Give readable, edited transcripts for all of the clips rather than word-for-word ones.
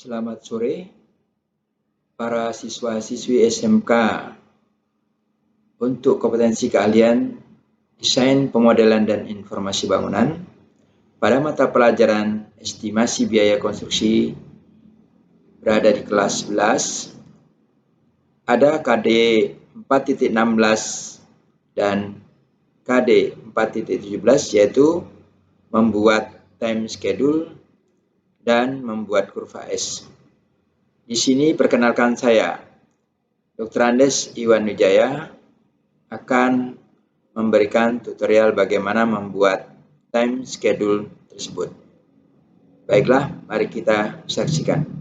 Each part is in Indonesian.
Selamat sore para siswa-siswi SMK. Untuk kompetensi keahlian Desain Pemodelan dan Informasi Bangunan pada mata pelajaran Estimasi Biaya Konstruksi berada di kelas 11. Ada KD 4.16 dan KD 4.17, yaitu membuat time schedule dan membuat kurva S. Di sini perkenalkan saya, Dr. Andes Iwan Wijaya, akan memberikan tutorial bagaimana membuat time schedule tersebut. Baiklah, mari kita saksikan.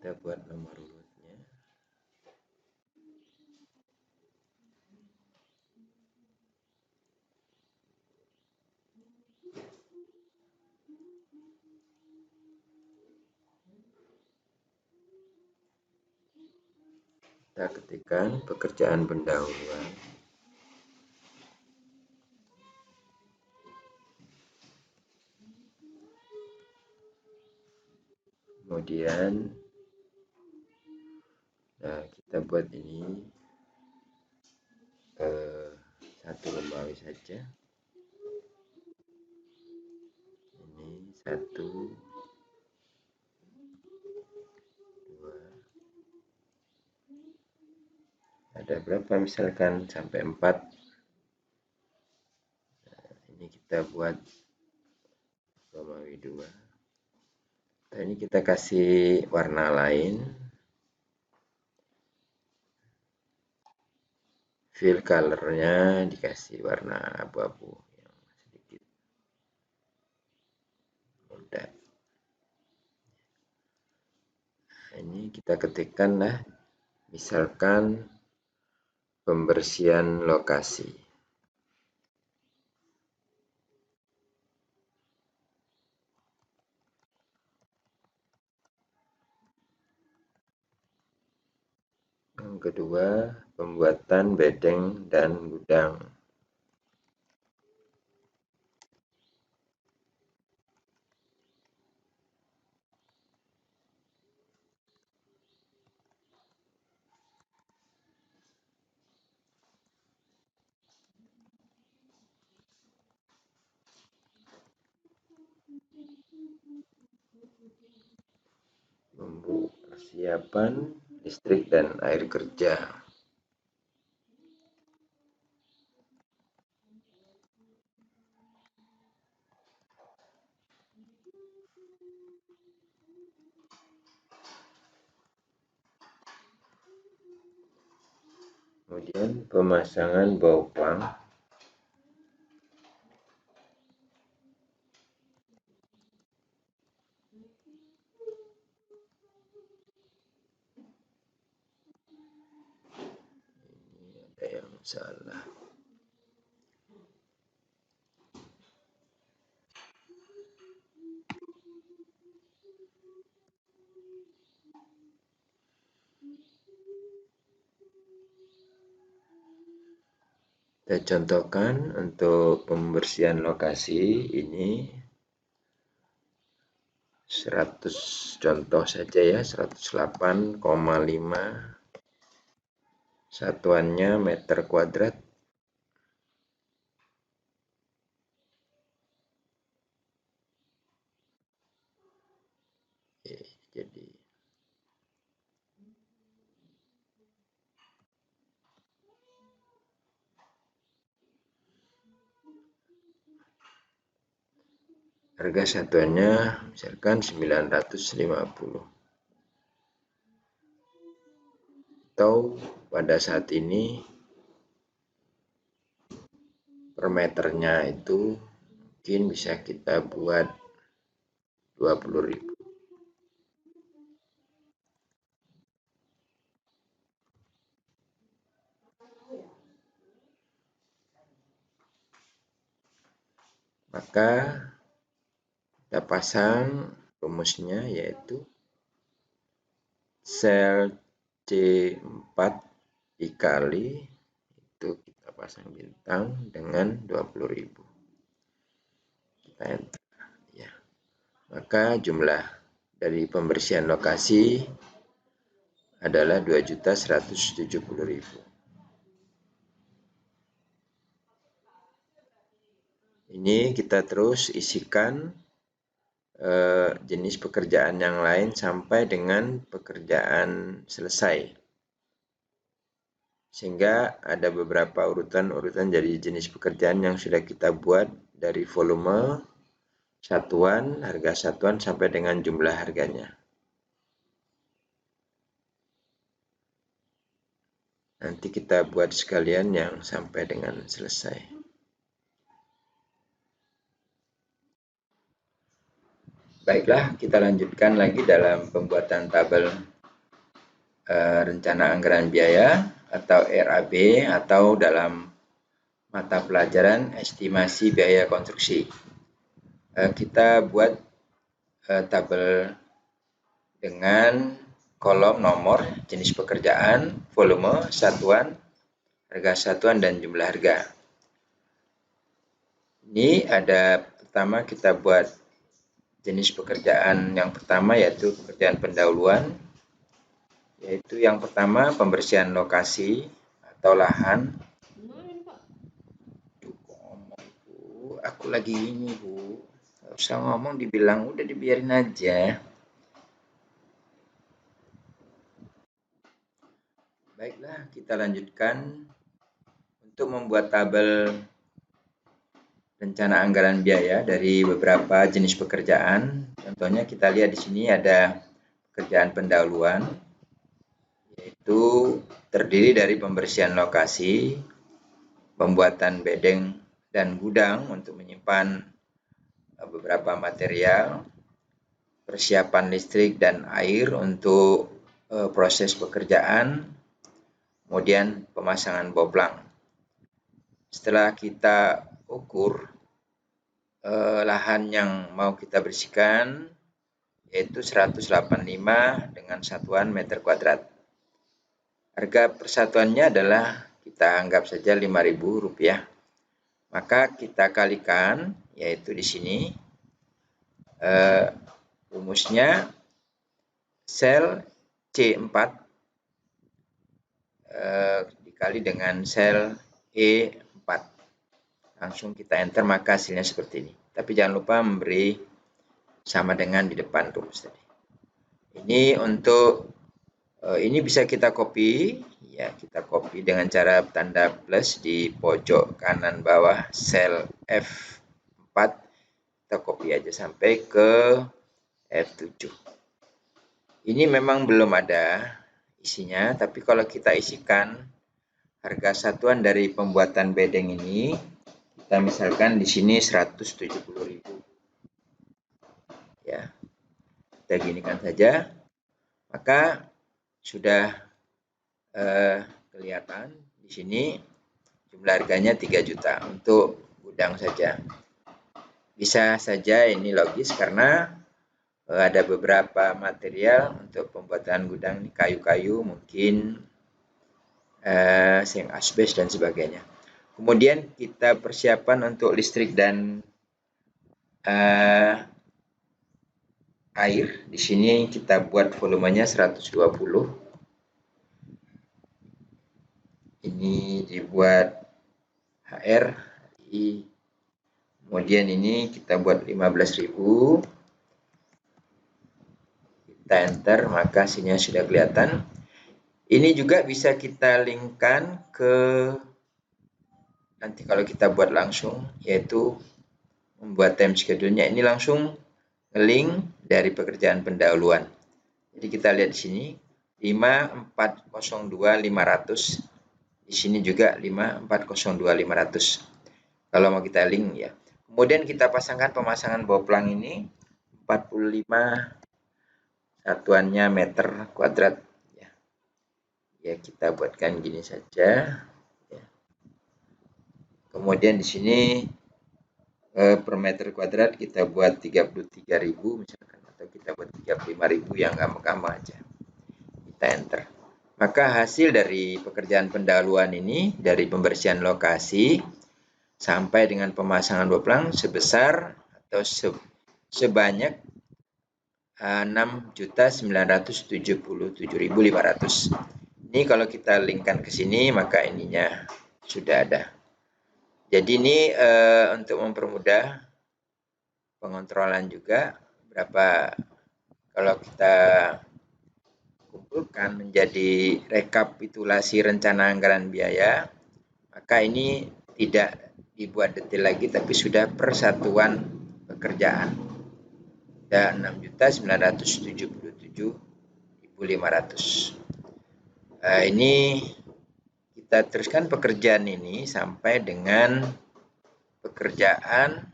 Kita buat nomor urutnya. Kita ketikkan pekerjaan pendahuluan. Kemudian kita buat ini 1 Romawi saja. Ini 1, 2, ada berapa, misalkan sampai 4. Ini kita buat Romawi 2. Ini kita kasih warna lain. Fill colornya dikasih warna abu-abu yang sedikit muda. Ini kita ketikkan lah, misalkan pembersihan lokasi. Yang kedua, pembuatan bedeng dan gudang. Persiapan listrik dan air kerja. Kemudian pemasangan bopang. Ini ada yang salah. Kita contohkan untuk pembersihan lokasi ini 100 contoh saja ya, 108,5 satuannya meter kuadrat. Jadi harga satuannya misalkan 950. Atau pada saat ini per meternya itu mungkin bisa kita buat 20.000. Maka kita pasang rumusnya, yaitu sel C4 dikali, itu kita pasang bintang dengan 20.000. Kita enter. Ya. Maka jumlah dari pembersihan lokasi adalah 2.170.000. Ini kita terus isikan jenis pekerjaan yang lain sampai dengan pekerjaan selesai. Sehingga ada beberapa urutan-urutan dari jenis pekerjaan yang sudah kita buat dari volume, satuan, harga satuan, sampai dengan jumlah harganya. Nanti kita buat sekalian yang sampai dengan selesai. Baiklah, kita lanjutkan lagi dalam pembuatan tabel rencana anggaran biaya atau RAB, atau dalam mata pelajaran estimasi biaya konstruksi. Kita buat tabel dengan kolom nomor, jenis pekerjaan, volume, satuan, harga satuan, dan jumlah harga. Ini ada pertama kita buat jenis pekerjaan yang pertama, yaitu pekerjaan pendahuluan, yaitu yang pertama pembersihan lokasi atau lahan. Bu, aku lagi ini, Bu. Gak usah ngomong, dibilang udah, dibiarin aja. Baiklah, kita lanjutkan untuk membuat tabel rencana anggaran biaya dari beberapa jenis pekerjaan. Contohnya kita lihat di sini ada pekerjaan pendahuluan, yaitu terdiri dari pembersihan lokasi, pembuatan bedeng dan gudang untuk menyimpan beberapa material, persiapan listrik dan air untuk proses pekerjaan, kemudian pemasangan boplang. Setelah kita ukur lahan yang mau kita bersihkan, yaitu 185 dengan satuan meter kuadrat. Harga persatuannya adalah, kita anggap saja Rp5.000. Maka kita kalikan, yaitu di sini rumusnya sel C4 dikali dengan sel E4. Langsung kita enter, maka hasilnya seperti ini. Tapi jangan lupa memberi sama dengan di depan rumus tadi. Ini untuk ini bisa kita copy, ya, kita copy dengan cara tanda plus di pojok kanan bawah sel F4. Kita copy aja sampai ke F7. Ini memang belum ada isinya, tapi kalau kita isikan harga satuan dari pembuatan bedeng ini, kita misalkan di sini 170.000. Ya, kita ginikan saja, maka sudah kelihatan di sini jumlah harganya 3 juta untuk gudang saja. Bisa saja ini logis karena ada beberapa material untuk pembuatan gudang, kayu-kayu, mungkin seng asbes dan sebagainya. Kemudian kita persiapan untuk listrik dan air. Di sini kita buat volumenya 120. Ini dibuat HR, kemudian ini kita buat 15.000. Kita enter, maka hasilnya sudah kelihatan. Ini juga bisa kita linkkan ke nanti kalau kita buat langsung, yaitu membuat time schedule-nya. Ini langsung link dari pekerjaan pendahuluan. Jadi kita lihat di sini 5402.500. Di sini juga 5402.500. kalau mau kita link ya. Kemudian kita pasangkan pemasangan boplang ini 45 satuannya meter kuadrat ya. Ya, kita buatkan gini saja ya. Kemudian di sini per meter kuadrat kita buat 33.000 misalkan, atau kita buat 35.000 yang gampang-gampang aja. Kita enter. Maka hasil dari pekerjaan pendahuluan ini dari pembersihan lokasi sampai dengan pemasangan boplang sebesar atau sebanyak 6.977.500. Ini kalau kita linkkan ke sini maka ininya sudah ada. Jadi ini untuk mempermudah pengontrolan juga berapa, kalau kita kumpulkan menjadi rekapitulasi rencana anggaran biaya, maka ini tidak dibuat detail lagi tapi sudah persatuan pekerjaan. Ada 6.977.500. Ini kita teruskan pekerjaan ini sampai dengan pekerjaan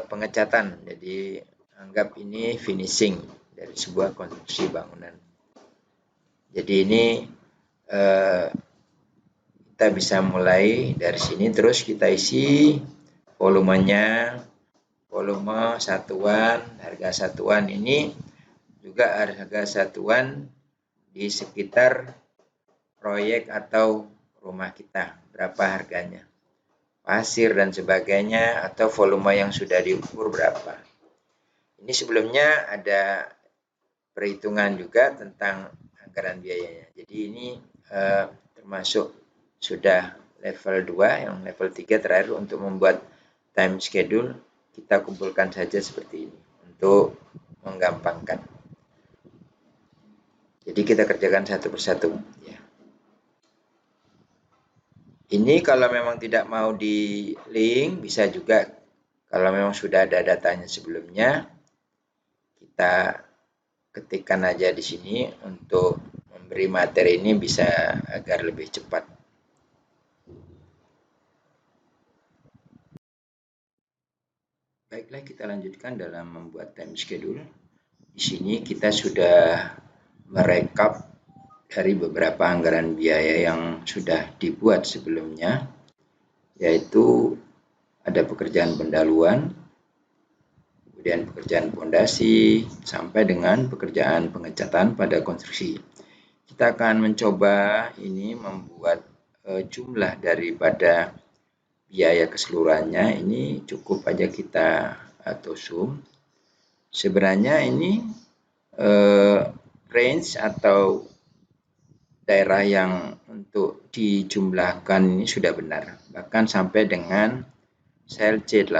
pengecatan. Jadi anggap ini finishing dari sebuah konstruksi bangunan. Jadi ini kita bisa mulai dari sini, terus kita isi volumenya, volume satuan, harga satuan ini juga harga satuan di sekitar proyek atau rumah kita, berapa harganya, pasir dan sebagainya, atau volume yang sudah diukur berapa. Ini sebelumnya ada perhitungan juga tentang anggaran biayanya. Jadi ini termasuk sudah level 2, yang level 3 terakhir untuk membuat time schedule. Kita kumpulkan saja seperti ini untuk menggampangkan. Jadi kita kerjakan satu persatu ya. Ini kalau memang tidak mau di link bisa juga, kalau memang sudah ada datanya sebelumnya kita ketikkan aja di sini untuk memberi materi ini bisa agar lebih cepat. Baiklah, kita lanjutkan dalam membuat time schedule. Di sini kita sudah merekap dari beberapa anggaran biaya yang sudah dibuat sebelumnya, yaitu ada pekerjaan pendahuluan, kemudian pekerjaan fondasi, sampai dengan pekerjaan pengecatan pada konstruksi. Kita akan mencoba ini membuat jumlah daripada biaya keseluruhannya. Ini cukup aja kita atau zoom. Sebenarnya ini range atau daerah yang untuk dijumlahkan ini sudah benar, bahkan sampai dengan sel C18,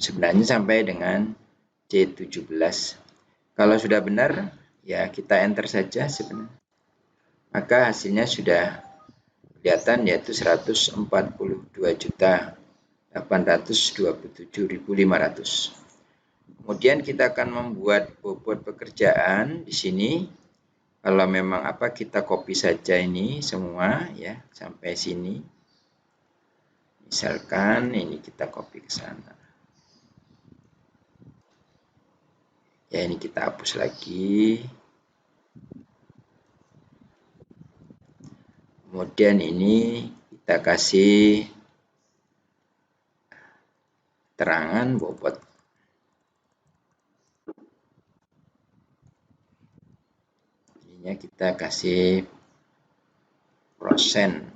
sebenarnya sampai dengan C17. Kalau sudah benar ya kita enter saja sebenarnya, maka hasilnya sudah kelihatan, yaitu 142.827.500. Kemudian kita akan membuat bobot pekerjaan di sini. Kalau memang kita copy saja ini semua ya sampai sini. Misalkan ini kita copy ke sana. Ya, ini kita hapus lagi. Kemudian ini kita kasih terangan bobot. Ininya kita kasih persen.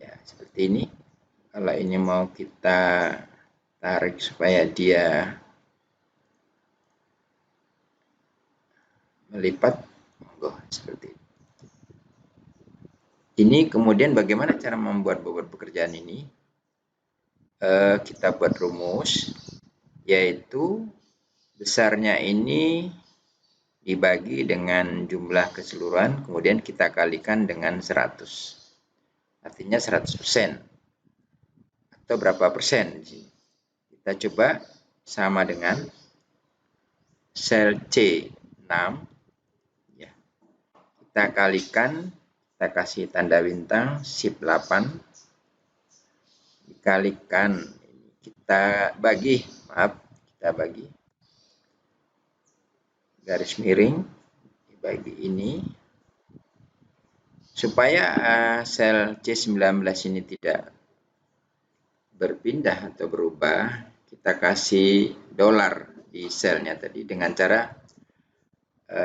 Ya, seperti ini. Kalau ini mau kita tarik supaya dia melipat, monggo seperti ini. Ini kemudian bagaimana cara membuat bobot pekerjaan ini? Kita buat rumus, yaitu besarnya ini dibagi dengan jumlah keseluruhan, kemudian kita kalikan dengan 100. Artinya 100%. Atau berapa persen? Kita coba sama dengan sel C6. Ya. Kita kalikan kita kasih tanda bintang, shift 8, dikalikan, kita bagi garis miring, dibagi ini, supaya sel C19 ini tidak berpindah atau berubah, kita kasih dolar di selnya tadi dengan cara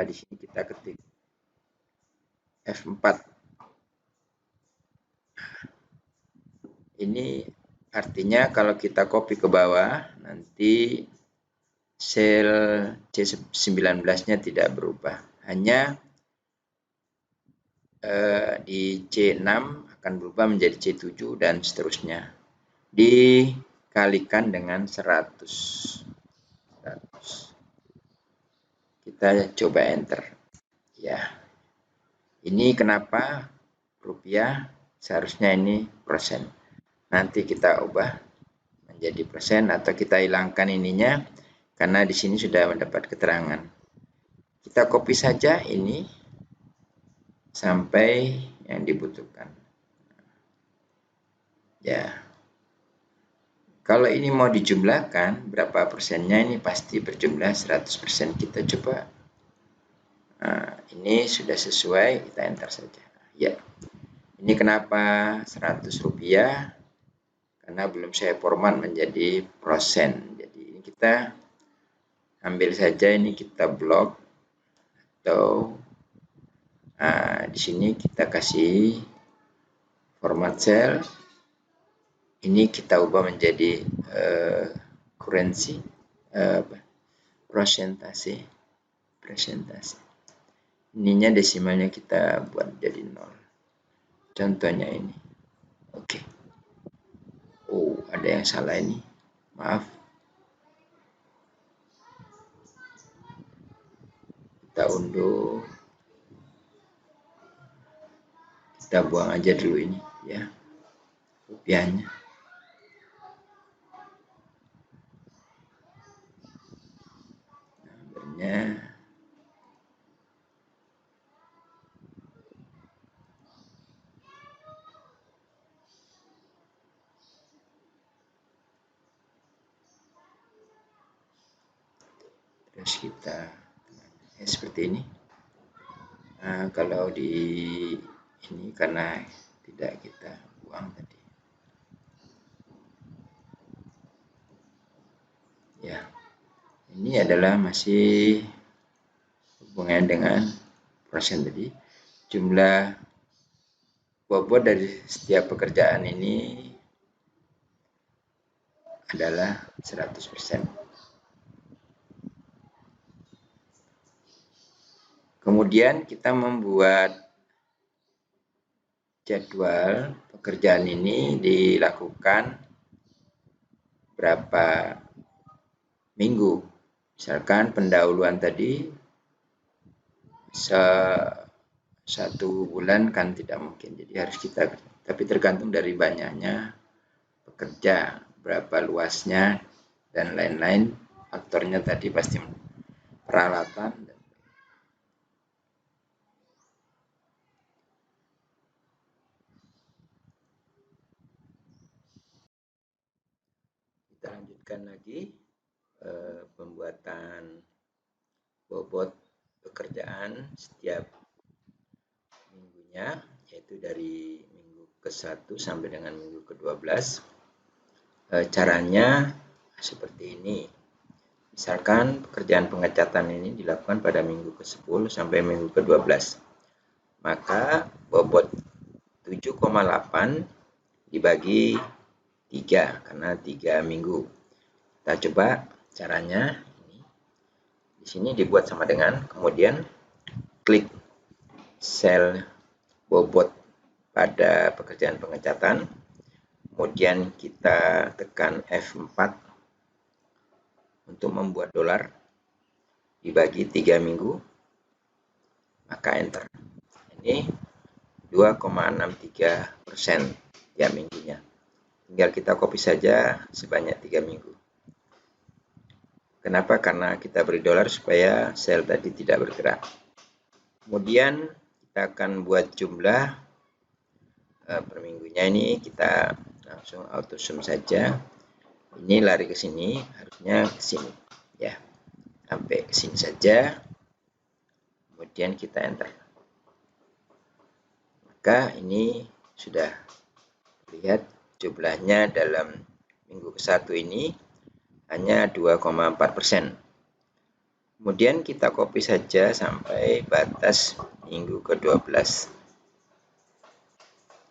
di sini kita ketik F4. Ini artinya kalau kita copy ke bawah, nanti sel C19-nya tidak berubah. Hanya di C6 akan berubah menjadi C7 dan seterusnya. Dikalikan dengan 100. Kita coba enter. Ya. Ini kenapa rupiah, seharusnya ini persen. Nanti kita ubah menjadi persen atau kita hilangkan ininya karena di sini sudah mendapat keterangan. Kita copy saja ini sampai yang dibutuhkan. Ya. Kalau ini mau dijumlahkan, berapa persennya ini pasti berjumlah 100%. Kita coba. Nah, ini sudah sesuai, kita enter saja. Ya. Ini kenapa 100 rupiah? Karena belum saya format menjadi persen. Jadi ini kita ambil saja, ini kita blok atau di sini kita kasih format sel. Ini kita ubah menjadi currency, presentasi. Ininya desimalnya kita buat jadi 0. Contohnya ini. Oke. Oh, ada yang salah ini. Maaf. Kita unduh. Kita buang aja dulu ini, ya. Rupiahnya. Nomornya. Terus kita seperti ini. Nah, kalau di ini karena tidak kita buang tadi. Ya, ini adalah masih hubungan dengan persen tadi. Jumlah bobot dari setiap pekerjaan ini adalah 100%. Kemudian kita membuat jadwal pekerjaan ini dilakukan berapa minggu. Misalkan pendahuluan tadi 1 bulan kan tidak mungkin. Jadi harus kita, tapi tergantung dari banyaknya pekerja, berapa luasnya dan lain-lain. Faktornya tadi pasti peralatan. Kita lanjutkan lagi pembuatan bobot pekerjaan setiap minggunya, yaitu dari minggu ke-1 sampai dengan minggu ke-12. Caranya seperti ini. Misalkan pekerjaan pengecatan ini dilakukan pada minggu ke-10 sampai minggu ke-12. Maka bobot 7,8 dibagi 3 karena 3 minggu. Kita coba caranya. Di sini dibuat sama dengan, kemudian klik sel bobot pada pekerjaan pengecatan. Kemudian kita tekan F4 untuk membuat dolar, dibagi 3 minggu, maka enter. Ini 2,63% tiap minggunya. Tinggal kita copy saja sebanyak 3 minggu. Kenapa? Karena kita beri dolar supaya sel tadi tidak bergerak. Kemudian kita akan buat jumlah per minggunya ini kita langsung auto sum saja. Ini lari ke sini, harusnya ke sini ya, sampai ke sini saja, kemudian kita enter. Maka ini sudah lihat jumlahnya dalam minggu ke-1 ini hanya 2,4%. Kemudian kita copy saja sampai batas minggu ke-12.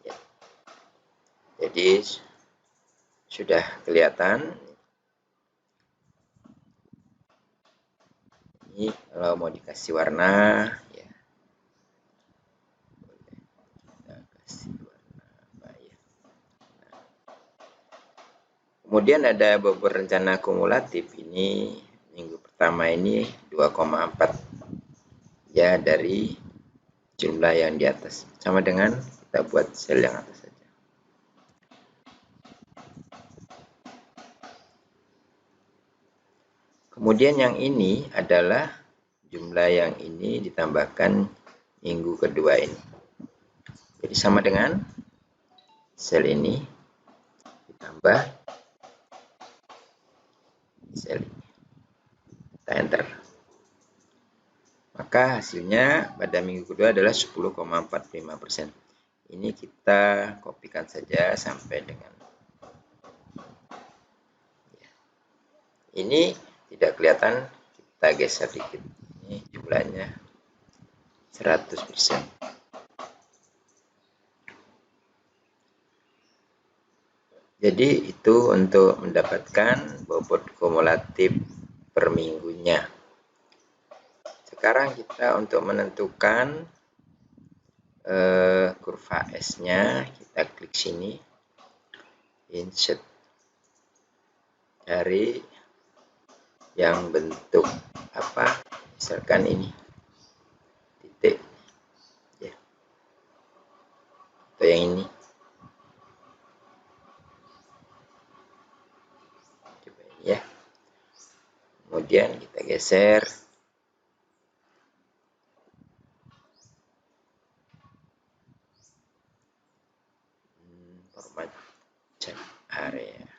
Ya. Jadi sudah kelihatan. Ini kalau mau dikasih warna, ya. Kita kasih warna apa ya. Kemudian ada bobot rencana kumulatif. Ini minggu pertama ini 2,4 ya, dari jumlah yang di atas. Sama dengan kita buat sel yang atas saja. Kemudian yang ini adalah jumlah yang ini ditambahkan minggu kedua ini. Jadi sama dengan sel ini ditambah sel ini. Kita enter. Maka hasilnya pada minggu kedua adalah 10,45%. Ini kita kopikan saja sampai dengan ini tidak kelihatan, kita geser dikit. Ini jumlahnya 100%. Jadi itu untuk mendapatkan bobot kumulatif per minggunya. Sekarang kita untuk menentukan kurva S-nya, kita klik sini, insert, cari yang bentuk apa, misalkan ini titik ya, atau yang ini. Coba ini ya. Kemudian kita geser. Format chat area.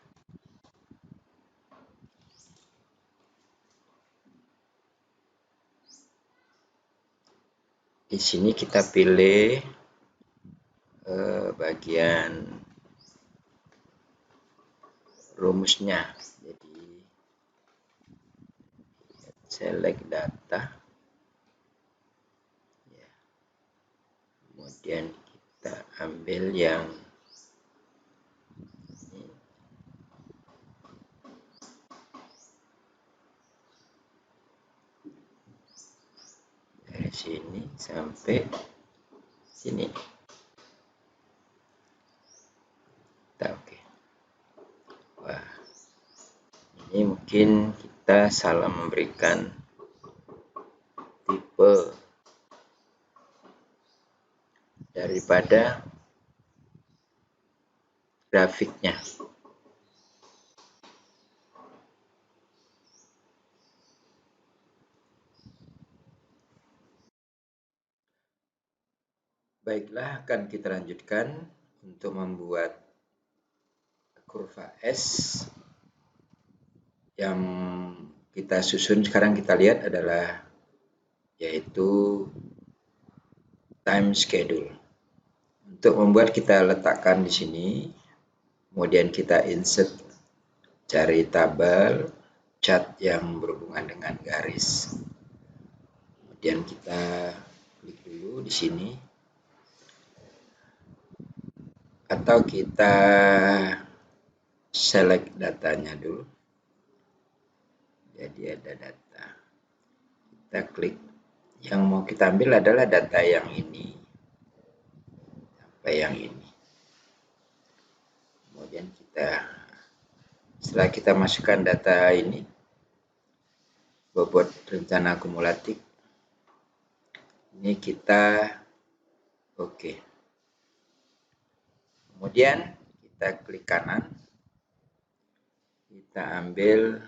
Di sini kita pilih bagian rumusnya. Jadi select data. Ya. Kemudian kita ambil yang ini. Dari sini sampai sini. Oke. Wah, ini mungkin kita salah memberikan tipe daripada grafiknya. Baiklah, akan kita lanjutkan untuk membuat kurva S. Yang kita susun sekarang kita lihat adalah yaitu time schedule. Untuk membuat kita letakkan di sini, kemudian kita insert, cari tabel chart yang berhubungan dengan garis. Kemudian kita klik dulu di sini, atau kita select datanya dulu. Jadi ada data, kita klik. Yang mau kita ambil adalah data yang ini sampai yang ini. Kemudian setelah kita masukkan data ini, bobot rencana akumulatif, ini kita oke. Kemudian kita klik kanan, kita ambil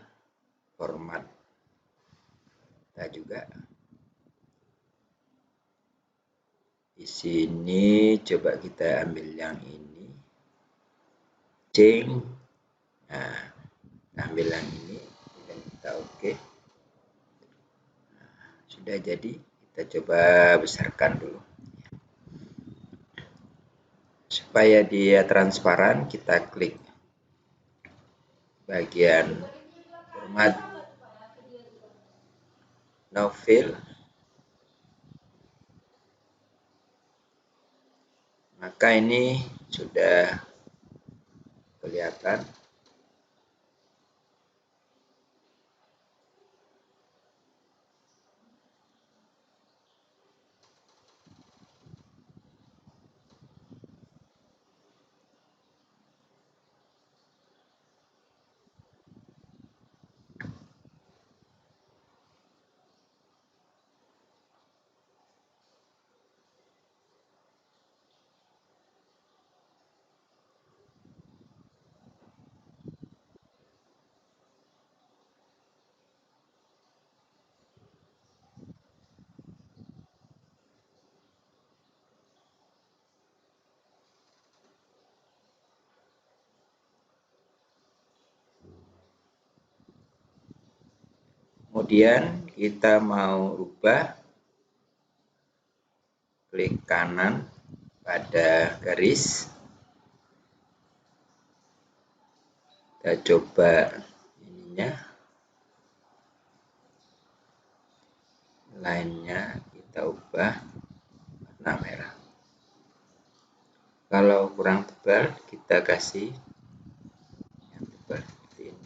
format kita juga. Di sini coba kita ambil yang ini, change. Nah, ambil yang ini dan kita oke. Sudah jadi, kita coba besarkan dulu. Supaya dia transparan, kita klik bagian format no fill. Maka ini sudah kelihatan. Kemudian kita mau ubah, klik kanan pada garis. Kita coba ininya, line-nya kita ubah warna merah. Kalau kurang tebal, kita kasih yang tebal seperti ini.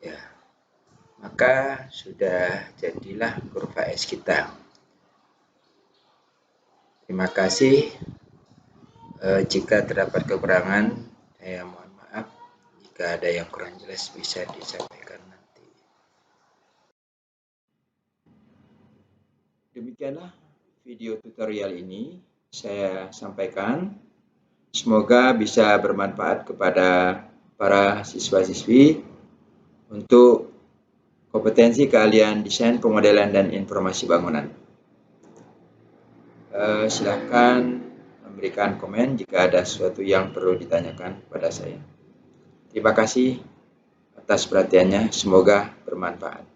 Ya, maka sudah jadilah kurva S kita. Terima kasih. Jika terdapat kekurangan, saya mohon maaf. Jika ada yang kurang jelas, bisa disampaikan nanti. Demikianlah video tutorial ini saya sampaikan. Semoga bisa bermanfaat kepada para siswa-siswi untuk kompetensi keahlian desain, pemodelan, dan informasi bangunan. Silakan memberikan komen jika ada sesuatu yang perlu ditanyakan pada saya. Terima kasih atas perhatiannya, semoga bermanfaat.